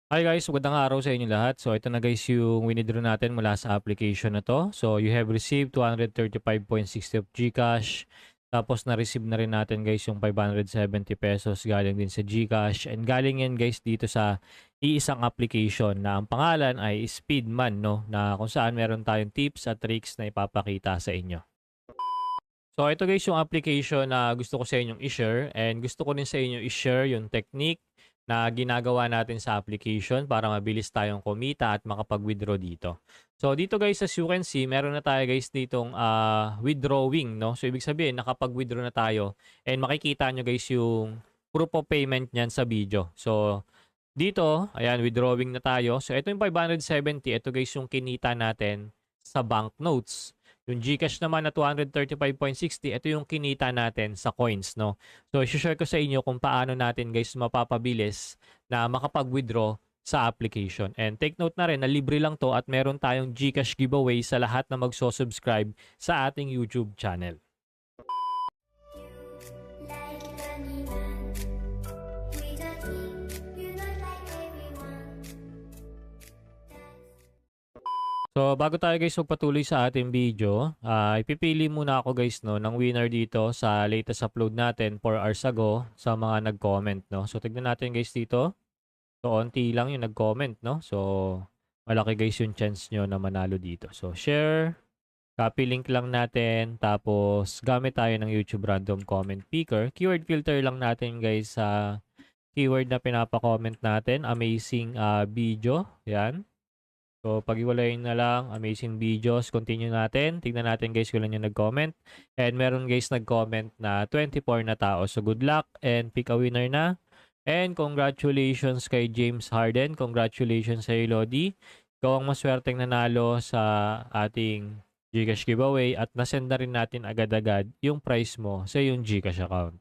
Hi guys, magandang araw sa inyo lahat. So ito na guys yung winidraw natin mula sa application na to. So you have received 235.60 of GCash. Tapos na-receive na rin natin guys yung 570 pesos galing din sa GCash. And galing yan guys dito sa iisang application na ang pangalan ay Speedman, no? Na kung saan meron tayong tips at tricks na ipapakita sa inyo. So ito guys yung application na gusto ko sa inyong i-share, and gusto ko rin sa inyo i-share yung technique na ginagawa natin sa application para mabilis tayong kumita at makapag-withdraw dito. So dito guys, as you can see, meron na tayo guys ditong withdrawing, no? So ibig sabihin nakapag-withdraw na tayo, and makikita nyo guys yung proof of payment niyan sa video. So dito, ayan, withdrawing na tayo. So ito yung 570, ito guys yung kinita natin sa banknotes. Yung GCash naman na 235.60, ito yung kinita natin sa coins, no? So, i-share ko sa inyo kung paano natin guys mapapabilis na makapag-withdraw sa application. And take note na rin na libre lang to at meron tayong GCash giveaway sa lahat na magso-subscribe sa ating YouTube channel. So, bago tayo guys magpatuloy sa ating video, ipipili muna ako guys no, ng winner dito sa latest upload natin 4 hours ago sa mga nag-comment. No? So, tignan natin guys dito. So, onti lang yung nag-comment. No? So, malaki guys yung chance nyo na manalo dito. So, share, copy link lang natin, tapos gamit tayo ng YouTube Random Comment Picker. Keyword filter lang natin guys sa keyword na pinapa-comment natin. Amazing video. Yan. So, pag-iwalayin na lang, amazing videos, continue natin. Tignan natin guys kung yung nag-comment. And meron guys nag-comment na 24 na tao. So, good luck and pick a winner na. And congratulations kay James Harden. Congratulations sa Lodi. Ikaw ang maswerteng nanalo sa ating GCash giveaway at nasend na rin natin agad-agad yung prize mo sa yung GCash account.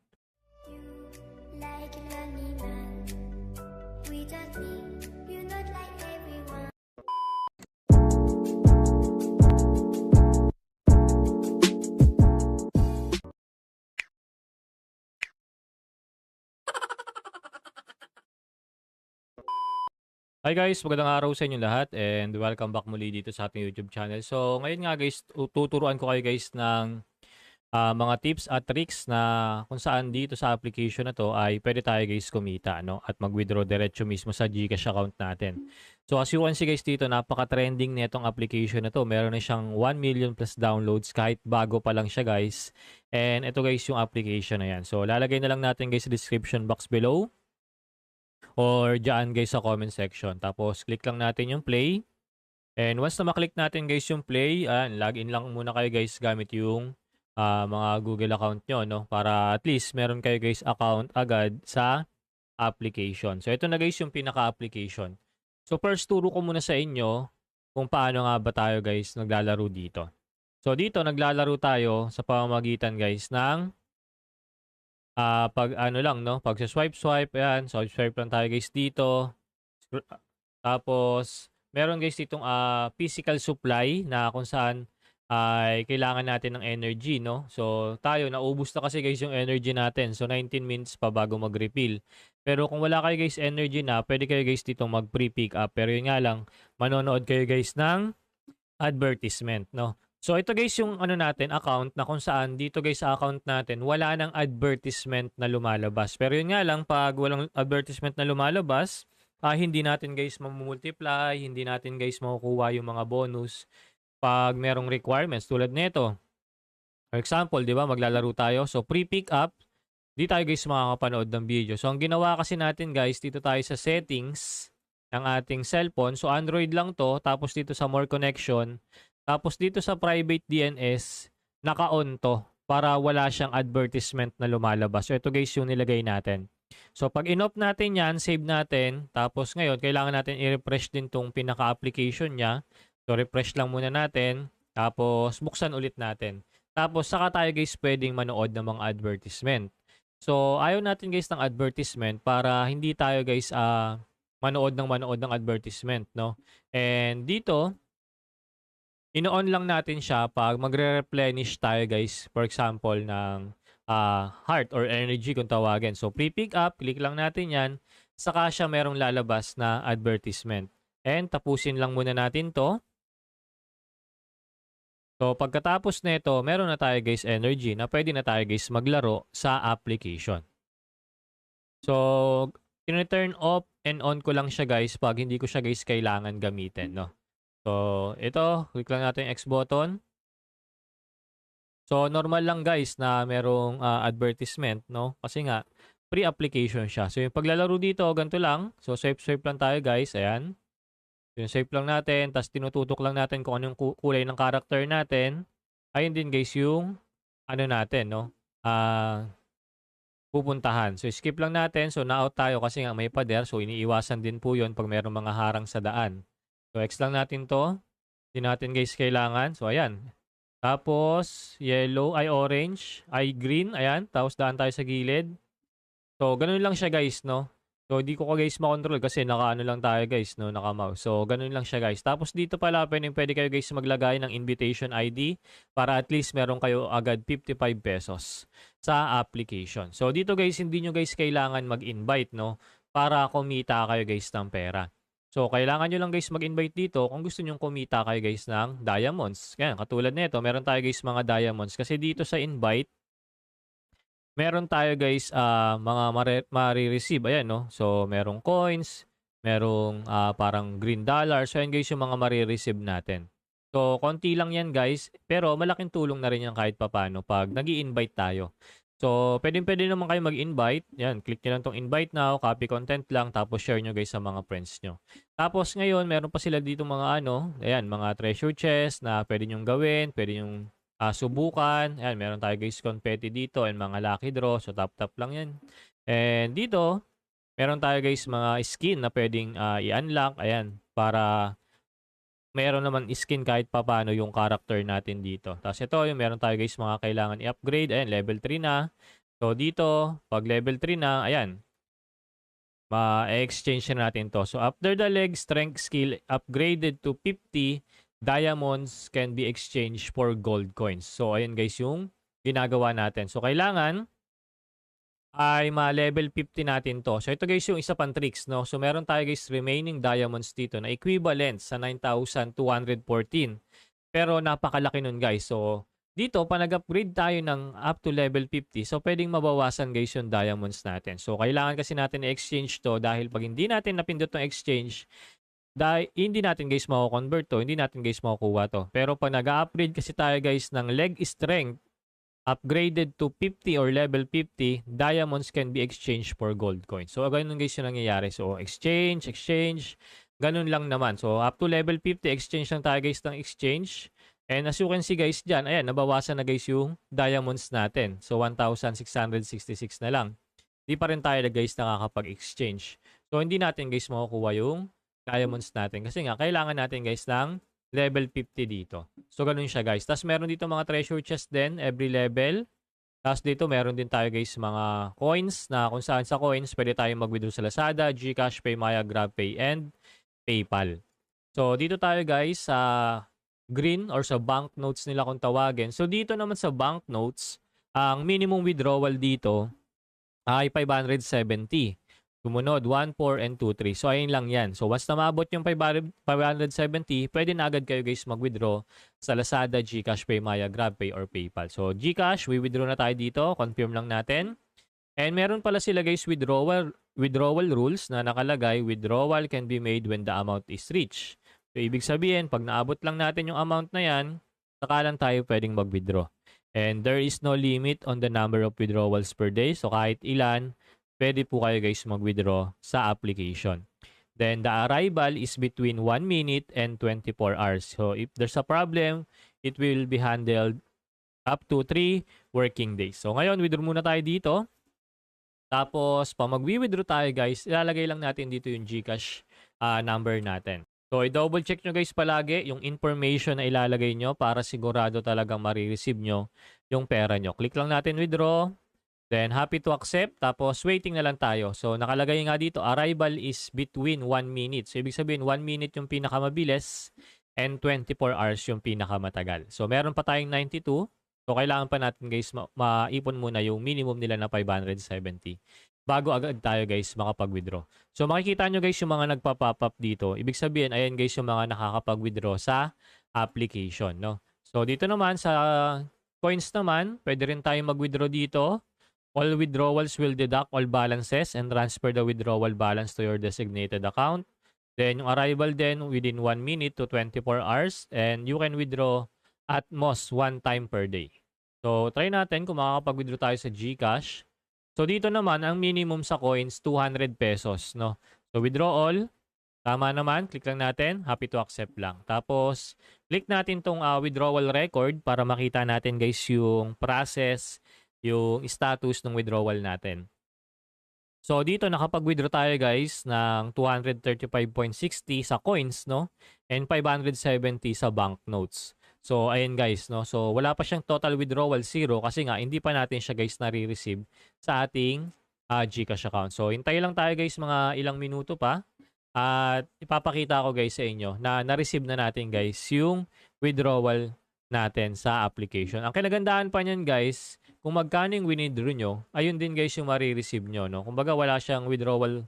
Hi guys, magandang araw sa inyo lahat and welcome back muli dito sa ating YouTube channel. So ngayon nga guys, tuturuan ko kayo guys ng mga tips at tricks na kung saan dito sa application na to ay pwede tayo guys kumita, no? At mag-withdraw diretso mismo sa GCash account natin. So as you can see guys dito, napaka-trending nitong application na to. Meron na siyang 1 million plus downloads kahit bago pa lang siya guys. And ito guys yung application na yan. So lalagay na lang natin guys sa description box below or dyan guys sa comment section. Tapos click lang natin yung play. And once na maklik natin guys yung play, login lang muna kayo guys gamit yung mga Google account nyo, no? Para at least meron kayo guys account agad sa application. So ito na guys yung pinaka-application. So first turo ko muna sa inyo kung paano nga ba tayo guys naglalaro dito. So dito naglalaro tayo sa pamamagitan guys ng pag ano lang, no? Pag swipe, ayan. Swipe lang tayo guys dito. Tapos, meron guys ditong physical supply na kung saan ay kailangan natin ng energy, no? So, tayo, naubos na kasi guys yung energy natin. So, 19 minutes pa bago mag-refill. Pero kung wala kayo guys energy na, pwede kayo guys ditong mag-pre-pick up. Pero yun nga lang, manonood kayo guys ng advertisement, no? So ito guys yung ano natin, account na kung saan dito guys sa account natin wala nang advertisement na lumalabas. Pero yun nga lang pag walang advertisement na lumalabas, hindi natin guys mamumultiply, hindi natin guys makukuha yung mga bonus pag merong requirements tulad nito. For example, 'di ba, maglalaro tayo. So pre-pick up, di tayo guys makakapanood ng video. So ang ginawa kasi natin guys, dito tayo sa settings ng ating cellphone. So Android lang 'to, tapos dito sa more connection, tapos dito sa private DNS, naka-on to para wala siyang advertisement na lumalabas. So ito guys yung nilagay natin. So pag in-off natin yan, save natin. Tapos ngayon, kailangan natin i-refresh din tong pinaka-application niya. So refresh lang muna natin. Tapos buksan ulit natin. Tapos saka tayo guys pwedeng manood ng mga advertisement. So ayaw natin guys ng advertisement para hindi tayo guys manood ng advertisement, no? And dito, ino-on lang natin siya pag magre-replenish tayo guys, for example, ng heart or energy kung tawagin. So, pre-pick up, click lang natin yan. saka siya merong lalabas na advertisement. And tapusin lang muna natin 'to. So, pagkatapos nito, meron na tayo guys energy na pwede na tayo guys maglaro sa application. So, tine-turn off and on ko lang siya guys pag hindi ko siya guys kailangan gamitin, no? So, ito, click lang natin yung X button. So, normal lang guys na merong advertisement, no? Kasi nga, pre-application siya. So, yung paglalaro dito, ganito lang. So, swipe lang tayo guys. Ayan. Yung swipe lang natin, tapos tinututok lang natin kung anong kulay ng character natin. Ayun din guys yung ano natin, no? Pupuntahan. So skip lang natin. So na-out tayo kasi nga may pader. So iniiwasan din po 'yon pag mayroong mga harang sa daan. So X lang natin 'to. Hindi natin guys kailangan. So ayan. Tapos yellow ay orange, ay green, ayan. Tapos daan tayo sa gilid. So ganun lang siya guys, no? So, di ko guys makontrol kasi naka-ano lang tayo guys, no? Naka-mouse. So, ganun lang siya guys. Tapos dito pala, pwede kayo guys maglagay ng invitation ID para at least meron kayo agad 55 pesos sa application. So, dito guys, hindi nyo guys kailangan mag-invite, no? Para kumita kayo guys ng pera. So, kailangan nyo lang guys mag-invite dito kung gusto nyo kumita kayo guys ng diamonds. Kaya, katulad nito, meron tayo guys mga diamonds. Kasi dito sa invite, meron tayo guys, mga mare-receive. Ayan, no? So, merong coins, merong parang green dollar. So, ayan guys yung mga mare-receive natin. So, konti lang yan guys. Pero, malaking tulong na rin yan kahit papano pag nag invite tayo. So, pwede naman kayo mag-invite. Yan, click nyo lang tong invite now, copy content lang, tapos share nyo guys sa mga friends nyo. Tapos ngayon, meron pa sila dito mga ayan, mga treasure chest na pwede nyong gawin, pwede nyong subukan. Ayan, meron tayo guys confetti dito and mga lucky draw. So, tap-tap lang yan. And dito, meron tayo guys mga skin na pwedeng i-unlock. Ayan, para meron naman skin kahit papano yung character natin dito. Tapos ito, yung meron tayo guys mga kailangan i-upgrade. Ayan, level 3 na. So, dito, pag level 3 na, ayan, ma-exchange na natin to. So, after the leg strength skill upgraded to 50, diamonds can be exchanged for gold coins. So, ayan guys yung ginagawa natin. So, kailangan ay ma-level 50 natin to. So, ito guys yung isa pang tricks, no? So, meron tayo guys remaining diamonds dito na equivalent sa 9,214. Pero napakalaki nun guys. So, dito, pa nag-upgrade tayo ng up to level 50, so pwedeng mabawasan guys yung diamonds natin. So, kailangan kasi natin i-exchange to dahil pag hindi natin napindot ng exchange, dahil hindi natin guys mako-convert to, hindi natin guys makukuha to. Pero pag nag-upgrade kasi tayo guys ng leg strength, upgraded to 50 or level 50, diamonds can be exchanged for gold coins. So, ganun guys yung nangyayari. So, exchange, ganun lang naman. So, up to level 50, exchange lang tayo guys ng exchange. And as you can see guys dyan, ayan, nabawasan na guys yung diamonds natin. So, 1,666 na lang. Di pa rin tayo guys nakakapag-exchange. So, hindi natin guys makukuha yung diamonds natin. Kasi nga, kailangan natin guys ng level 50 dito. So, ganun siya guys. Tapos, meron dito mga treasure chest din, every level. Tapos, dito meron din tayo guys mga coins na kung saan sa coins, pwede tayong mag-withdraw sa Lazada, GCash, PayMaya, GrabPay, and PayPal. So, dito tayo guys sa green or sa banknotes nila kung tawagin. So, dito naman sa banknotes, ang minimum withdrawal dito ay 570. Sumunod, 1, 4, and 2, 3. So, ayun lang yan. So, once na maabot yung 570, pwede na agad kayo guys mag-withdraw sa Lazada, GCash, PayMaya, GrabPay, or PayPal. So, GCash, we-withdraw na tayo dito. Confirm lang natin. And meron pala sila guys withdrawal rules na nakalagay, withdrawal can be made when the amount is reached. So, ibig sabihin, pag naabot lang natin yung amount na yan, saka lang tayo pwedeng mag-withdraw. And there is no limit on the number of withdrawals per day. So, kahit ilan, pwede po kayo guys mag-withdraw sa application. Then, the arrival is between 1 minute and 24 hours. So, if there's a problem, it will be handled up to 3 working days. So, ngayon, withdraw muna tayo dito. Tapos, pag mag-withdraw tayo guys, ilalagay lang natin dito yung GCash number natin. So, i-double check nyo guys palagi yung information na ilalagay nyo para sigurado talagang marireceive nyo yung pera nyo. Click lang natin withdraw. Then, happy to accept. Tapos, waiting na lang tayo. So, nakalagay nga dito, arrival is between 1 minute. So, ibig sabihin, 1 minute yung pinakamabilis and 24 hours yung pinakamatagal. So, meron pa tayong 92. So, kailangan pa natin guys maipon muna yung minimum nila na 570. bago agad tayo guys makapag-withdraw. So makikita nyo guys yung mga nagpa-pop up dito. Ibig sabihin, ayan guys yung mga nakakapag-withdraw sa application, no? So dito naman sa coins naman, pwede rin tayo mag-withdraw dito. All withdrawals will deduct all balances and transfer the withdrawal balance to your designated account. Then yung arrival din within 1 minute to 24 hours and you can withdraw at most 1 time per day. So try natin kung makakapag-withdraw tayo sa GCash. So dito naman ang minimum sa coins 200 pesos, no. So withdraw all. Tama naman, click lang natin, happy to accept lang. Tapos click natin tong withdrawal record para makita natin guys yung process, yung status ng withdrawal natin. So dito nakapag-withdraw tayo guys ng 235.60 sa coins, no? And 570 sa banknotes. So ayan guys, no? So wala pa siyang total withdrawal 0 kasi nga hindi pa natin siya guys nare-receive sa ating GCash account. So hintayin lang tayo guys mga ilang minuto pa at ipapakita ko guys sa inyo na na-receive na natin guys yung withdrawal natin sa application. Ang kinagandahan pa niyan guys, kung magkano yung winidraw nyo, ayun din guys yung marireceive nyo, no? Kumbaga wala siyang withdrawal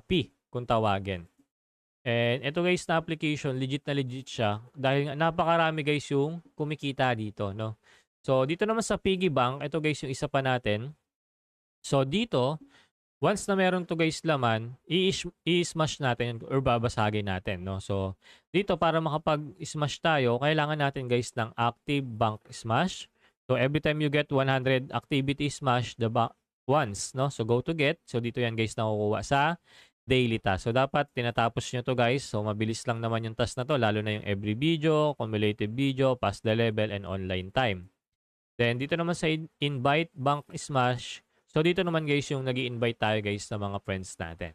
fee kung tawagin. And ito guys na application, legit na legit siya dahil napakarami guys yung kumikita dito, no? So dito naman sa Piggy Bank, ito guys yung isa pa natin. So dito, once na meron to guys laman, i-smash natin or babasagin natin, no? So dito para makapag-smash tayo, kailangan natin guys ng Active Bank Smash. So every time you get 100 activity smash the bank once, no? So go to get. So dito yan guys nakukuha sa daily task. So dapat tinatapos nyo to guys. So mabilis lang naman yung task na to, lalo na yung every video, cumulative video, pass the level, and online time. Then dito naman sa invite bank smash. So dito naman guys yung nag-i-invite tayo guys sa mga friends natin.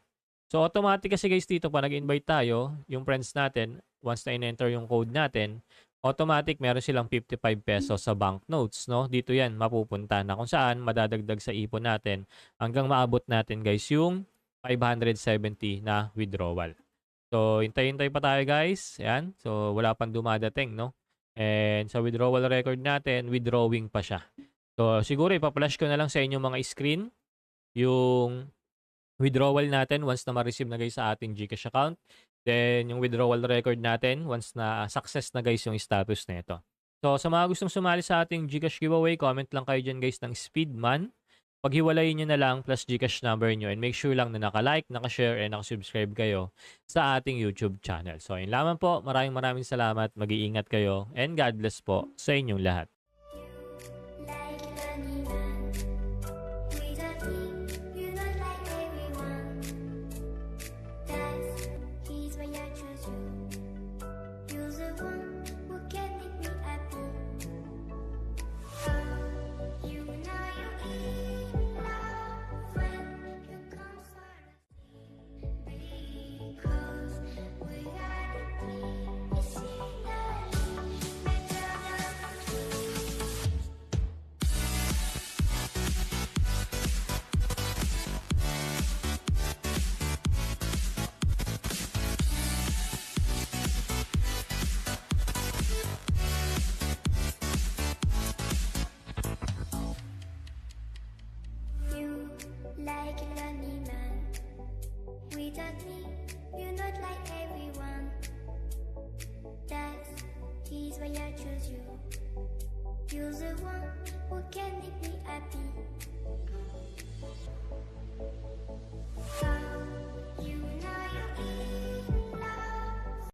So automatic kasi guys dito pa nag-invite tayo, yung friends natin, once na in-enter yung code natin, automatic meron silang 55 pesos sa banknotes, no? Dito yan mapupunta na kung saan madadagdag sa ipon natin hanggang maabot natin guys yung 570 na withdrawal. So hintay-hintay pa tayo guys. Ayan. So wala pang dumadating, no? And sa withdrawal record natin, withdrawing pa siya. So siguro ipa-flash ko na lang sa inyo mga screen yung withdrawal natin once na ma-receive na guys sa ating GCash account. Then yung withdrawal record natin once na success na guys yung status na ito. So sa mga gustong sumali sa ating GCash giveaway, comment lang kayo dyan guys ng Speedman. Paghiwalayin nyo na lang plus GCash number nyo and make sure lang na naka-like, naka-share, and naka-subscribe kayo sa ating YouTube channel. So yun lamang po. Maraming salamat. Mag-iingat kayo and God bless po sa inyong lahat. Like a lonely man, without me, you're not like everyone. That is why I choose you. You're the one who can make me happy.